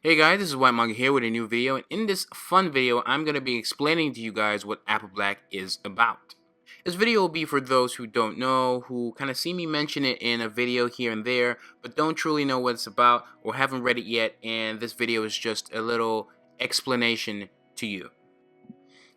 Hey guys, this is Whyt Manga here with a new video, and in this fun video, I'm going to be explaining to you guys what Apple Black is about. This video will be for those who don't know, who kind of see me mention it in a video here and there, but don't truly know what it's about or haven't read it yet, and this video is just a little explanation to you.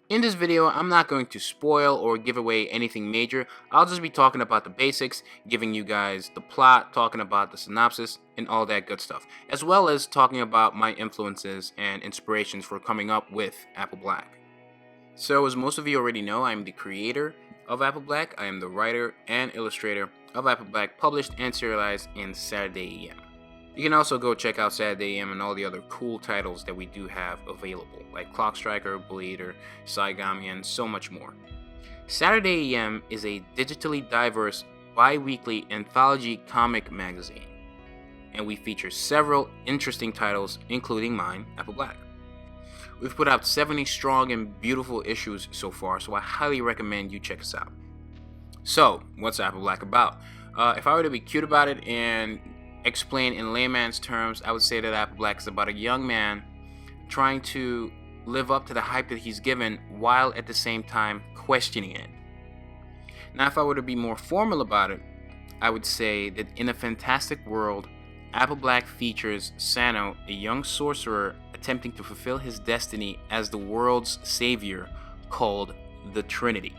In this video, I'm not going to spoil or give away anything major. I'll just be talking about the basics, giving you guys the plot, talking about the synopsis, and all that good stuff, as well as talking about my influences and inspirations for coming up with Apple Black. So, as most of you already know, I'm the creator of Apple Black. I am the writer and illustrator of Apple Black, published and serialized in Saturday AM. You can also go check out Saturday AM and all the other cool titles that we do have available, like Clock Striker, Bleeder, Saigami, and so much more. Saturday AM is a digitally diverse, bi-weekly anthology comic magazine, and we feature several interesting titles, including mine, Apple Black. We've put out 70 strong and beautiful issues so far, so I highly recommend you check us out. So, what's Apple Black about? If I were to be cute about it and explain in layman's terms, I would say that Apple Black is about a young man trying to live up to the hype that he's given while at the same time questioning it. Now, if I were to be more formal about it, I would say that in a fantastic world, Apple Black features Signo, a young sorcerer attempting to fulfill his destiny as the world's savior, called the Trinity.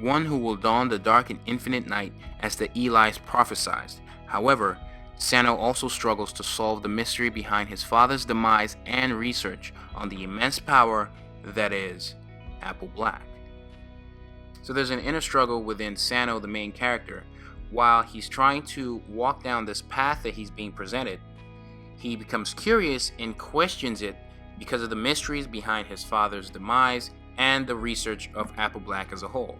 One who will dawn the dark and infinite night as the Eli's prophesied. However, Signo also struggles to solve the mystery behind his father's demise and research on the immense power that is Apple Black. So there's an inner struggle within Signo, the main character. While he's trying to walk down this path that he's being presented, he becomes curious and questions it because of the mysteries behind his father's demise and the research of Apple Black as a whole.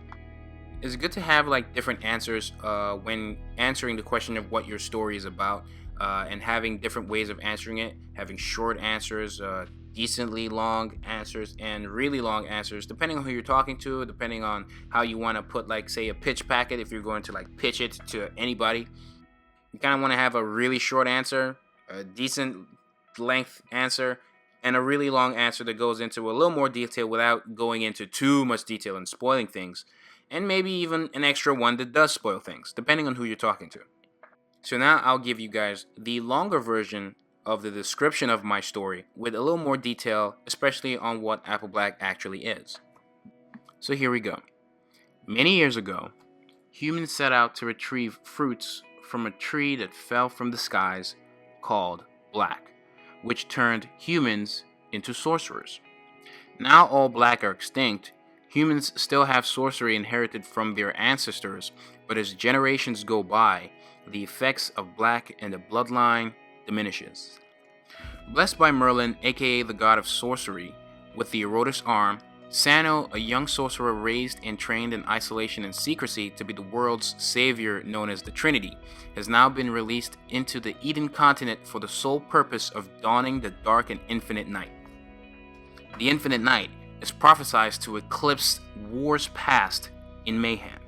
It's good to have different answers when answering the question of what your story is about, and having different ways of answering it, having short answers, decently long answers, and really long answers, depending on who you're talking to, depending on how you want to put, say, a pitch packet. If you're going to pitch it to anybody, you kind of want to have a really short answer, a decent length answer, and a really long answer that goes into a little more detail without going into too much detail and spoiling things. And maybe even an extra one that does spoil things, depending on who you're talking to. So now I'll give you guys the longer version of the description of my story with a little more detail, especially on what Apple Black actually is. So here we go. Many years ago, humans set out to retrieve fruits from a tree that fell from the skies called Black, which turned humans into sorcerers. Now all Black are extinct. Humans still have sorcery inherited from their ancestors, but as generations go by, the effects of Black and the bloodline diminishes. Blessed by Merlin, aka the god of sorcery, with the Erotus arm, Signo, a young sorcerer raised and trained in isolation and secrecy to be the world's savior known as the Trinity, has now been released into the Eden continent for the sole purpose of dawning the dark and infinite night. The infinite night is prophesied to eclipse wars past in mayhem.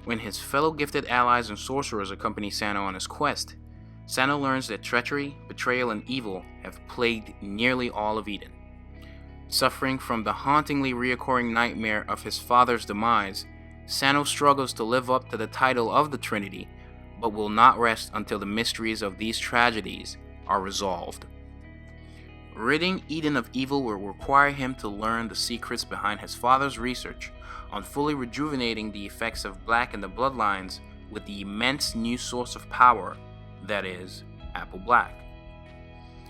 When his fellow gifted allies and sorcerers accompany Signo on his quest, Signo learns that treachery, betrayal, and evil have plagued nearly all of Eden. Suffering from the hauntingly reoccurring nightmare of his father's demise, Signo struggles to live up to the title of the Trinity, but will not rest until the mysteries of these tragedies are resolved. Ridding Eden of evil will require him to learn the secrets behind his father's research on fully rejuvenating the effects of Black and the bloodlines with the immense new source of power that is Apple Black.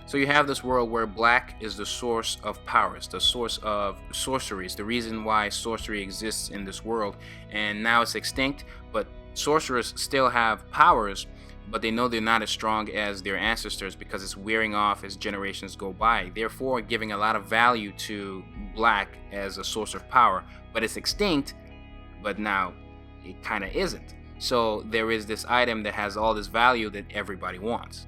So you have this world where Black is the source of powers, the source of sorceries, the reason why sorcery exists in this world, and now it's extinct, but sorcerers still have powers, but they know they're not as strong as their ancestors because it's wearing off as generations go by, therefore giving a lot of value to Black as a source of power. But it's extinct, but now it kind of isn't. So there is this item that has all this value that everybody wants.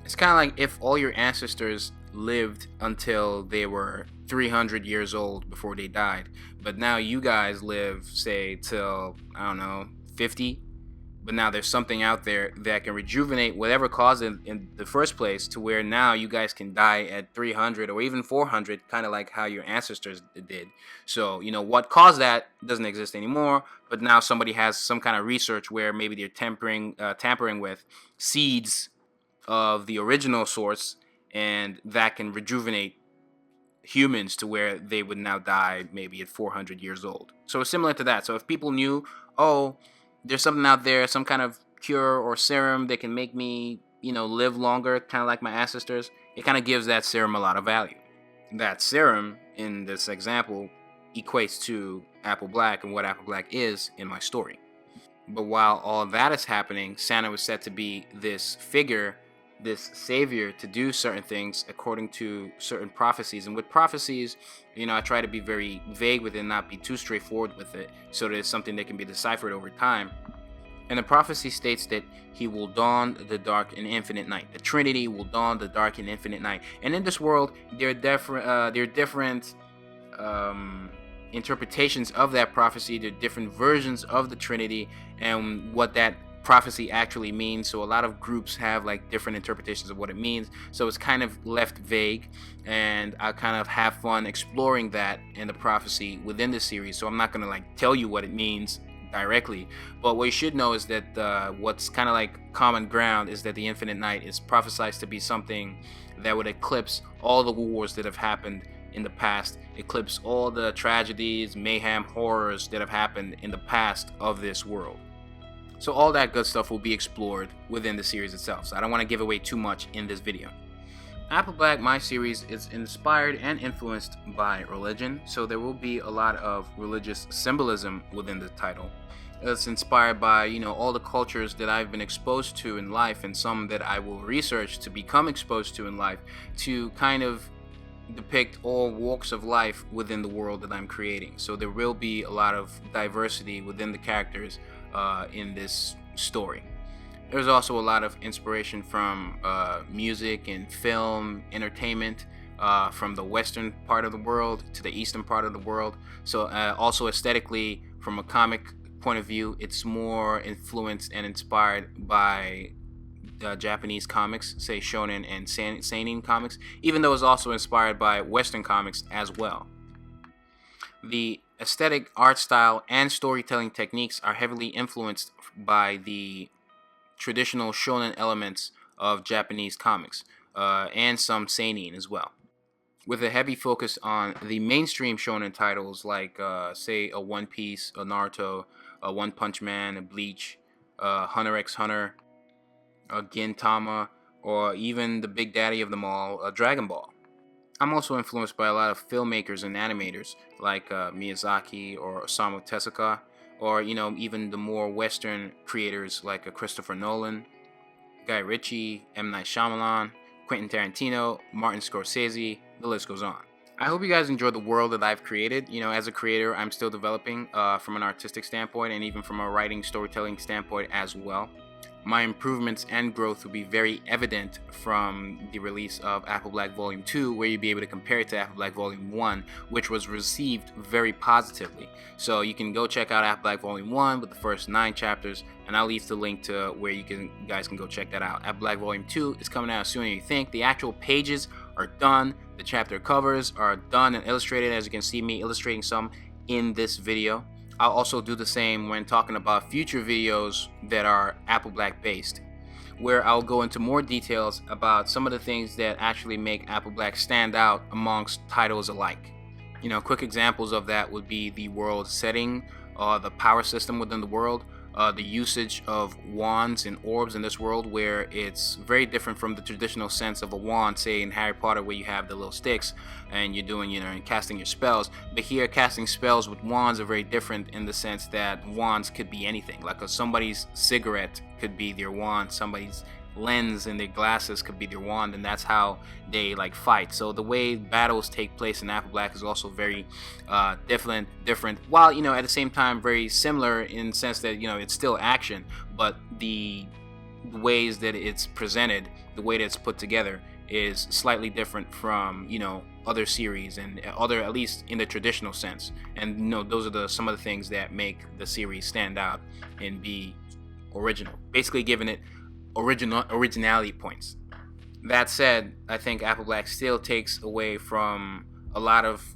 It's kind of like if all your ancestors lived until they were 300 years old before they died, but now you guys live, say, till, I don't know, 50, But now there's something out there that can rejuvenate whatever caused it in the first place, to where now you guys can die at 300 or even 400, kind of like how your ancestors did. So, what caused that doesn't exist anymore, but now somebody has some kind of research where maybe they're tampering with seeds of the original source, and that can rejuvenate humans to where they would now die maybe at 400 years old. So it's similar to that. So if people knew, oh, there's something out there, some kind of cure or serum that can make me, live longer, kind of like my ancestors, it kind of gives that serum a lot of value. That serum, in this example, equates to Apple Black and what Apple Black is in my story. But while all that is happening, Santa was said to be this figure, this savior, to do certain things according to certain prophecies. And with prophecies, I try to be very vague with it and not be too straightforward with it, so that it's something that can be deciphered over time. And the prophecy states that he will dawn the dark and infinite night. The Trinity will dawn the dark and infinite night. And in this world, there are different interpretations of that prophecy. There are different versions of the Trinity and what that prophecy actually means. So a lot of groups have like different interpretations of what it means, so it's kind of left vague, and I kind of have fun exploring that in the prophecy within the series. So I'm not going to like tell you what it means directly, but what you should know is that what's kind of like common ground is that the infinite night is prophesied to be something that would eclipse all the wars that have happened in the past, eclipse all the tragedies, mayhem, horrors that have happened in the past of this world. So all that good stuff will be explored within the series itself, so I don't want to give away too much in this video. Apple Black, my series, is inspired and influenced by religion, so there will be a lot of religious symbolism within the title. It's inspired by, all the cultures that I've been exposed to in life, and some that I will research to become exposed to in life, to kind of depict all walks of life within the world that I'm creating. So there will be a lot of diversity within the characters in this story. There's also a lot of inspiration from music and film, entertainment, from the western part of the world to the eastern part of the world. So also aesthetically, from a comic point of view, it's more influenced and inspired by Japanese comics, say shonen and seinen comics, even though it's also inspired by western comics as well. The aesthetic, art style, and storytelling techniques are heavily influenced by the traditional shonen elements of Japanese comics, and some seinen as well, with a heavy focus on the mainstream shonen titles like, say, a One Piece, a Naruto, a One Punch Man, a Bleach, Hunter x Hunter, a Gintama, or even the big daddy of them all, Dragon Ball. I'm also influenced by a lot of filmmakers and animators like Miyazaki or Osamu Tezuka, or even the more Western creators like Christopher Nolan, Guy Ritchie, M. Night Shyamalan, Quentin Tarantino, Martin Scorsese, the list goes on. I hope you guys enjoy the world that I've created. As a creator, I'm still developing from an artistic standpoint, and even from a writing, storytelling standpoint as well. My improvements and growth will be very evident from the release of Apple Black Volume 2, where you'll be able to compare it to Apple Black Volume 1, which was received very positively. So you can go check out Apple Black Volume 1 with the first 9 chapters, and I'll leave the link to where you guys can go check that out. Apple Black Volume 2 is coming out sooner than you think. The actual pages are done. The chapter covers are done and illustrated, as you can see me illustrating some in this video. I'll also do the same when talking about future videos that are Apple Black based, where I'll go into more details about some of the things that actually make Apple Black stand out amongst titles alike. Quick examples of that would be the world setting, the power system within the world, the usage of wands and orbs in this world, where it's very different from the traditional sense of a wand, say in Harry Potter, where you have the little sticks and you're doing, and casting your spells. But here, casting spells with wands are very different in the sense that wands could be anything. Like somebody's cigarette could be their wand, somebody's lens in their glasses could be their wand, and that's how they fight. So the way battles take place in Apple Black is also very different, while at the same time very similar in the sense that it's still action, but the ways that it's presented, the way that it's put together, is slightly different from other series and other, at least in the traditional sense. And those are some of the things that make the series stand out and be original, basically giving it originality points. That said, I think Apple Black still takes away from a lot of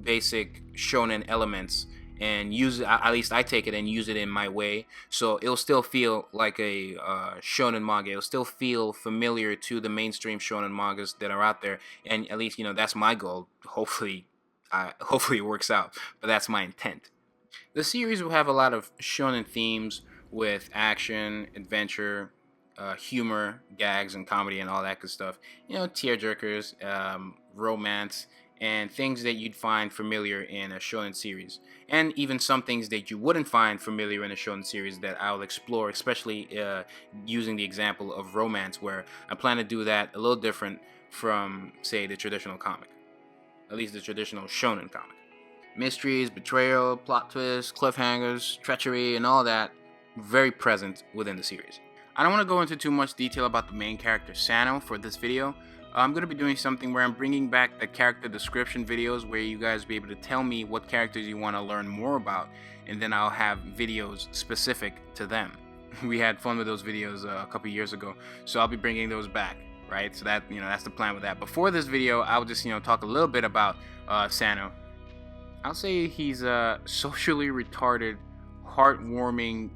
basic shonen elements and use it, at least I take it and use it in my way, so it'll still feel like a shonen manga. It'll still feel familiar to the mainstream shonen mangas that are out there, and at least, that's my goal. Hopefully hopefully it works out, but that's my intent. The series will have a lot of shonen themes with action, adventure, humor, gags, and comedy, and all that good stuff. Tearjerkers, romance, and things that you'd find familiar in a shonen series, and even some things that you wouldn't find familiar in a shonen series that I'll explore, especially using the example of romance, where I plan to do that a little different from, say, the traditional comic, at least the traditional shonen comic. Mysteries, betrayal, plot twists, cliffhangers, treachery, and all that very present within the series. I don't want to go into too much detail about the main character Sano for this video. I'm going to be doing something where I'm bringing back the character description videos where you guys be able to tell me what characters you want to learn more about, and then I'll have videos specific to them. We had fun with those videos a couple years ago, so I'll be bringing those back, right? So that, that's the plan with that. Before this video, I'll just, talk a little bit about Sano. I'll say he's a socially retarded, heartwarming,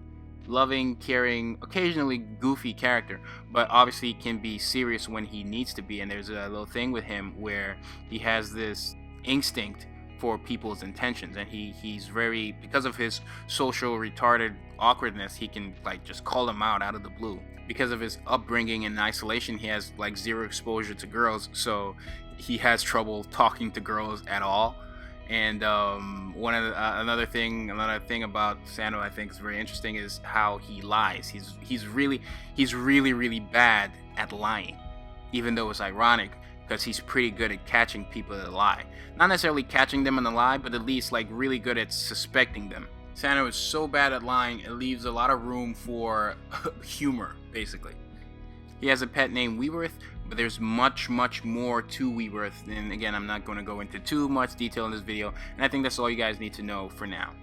loving, caring, occasionally goofy character, but obviously can be serious when he needs to be. And there's a little thing with him where he has this instinct for people's intentions, and he's very, because of his social retarded awkwardness, he can just call them out of the blue. Because of his upbringing in isolation, he has zero exposure to girls, so he has trouble talking to girls at all. And another thing about Sano I think is very interesting is how he lies. He's really bad at lying, even though it's ironic because he's pretty good at catching people that lie. Not necessarily catching them in the lie, but at least really good at suspecting them. Sano is so bad at lying, it leaves a lot of room for humor, basically. He has a pet named Whyt, but there's much more to Whyt, and again, I'm not going to go into too much detail in this video, and I think that's all you guys need to know for now.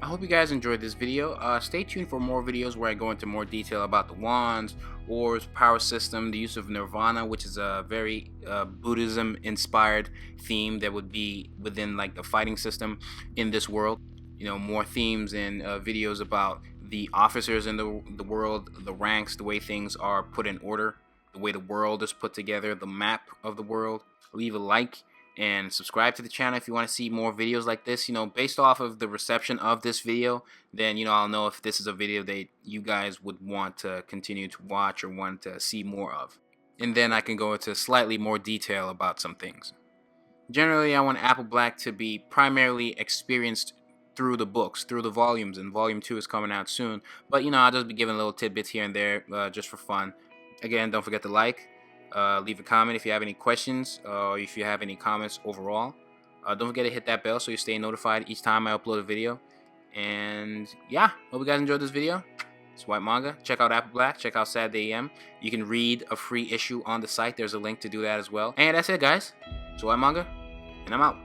I hope you guys enjoyed this video. Stay tuned for more videos where I go into more detail about the wands, orbs, power system, the use of nirvana, which is a very Buddhism-inspired theme that would be within the fighting system in this world. More themes and videos about the officers in the world, the ranks, the way things are put in order, the way the world is put together, the map of the world. Leave a like and subscribe to the channel if you want to see more videos like this. Based off of the reception of this video, then I'll know if this is a video that you guys would want to continue to watch or want to see more of, and then I can go into slightly more detail about some things. Generally, I want Apple Black to be primarily experienced through the books, through the volumes, and volume 2 is coming out soon, but I'll just be giving little tidbits here and there just for fun. Again, don't forget to like, leave a comment if you have any questions, or if you have any comments overall. Don't forget to hit that bell so you stay notified each time I upload a video. And yeah, hope you guys enjoyed this video. It's Whyt Manga. Check out Apple Black, check out Saturday AM. You can read a free issue on the site, there's a link to do that as well. And that's it, guys. It's Whyt Manga, and I'm out.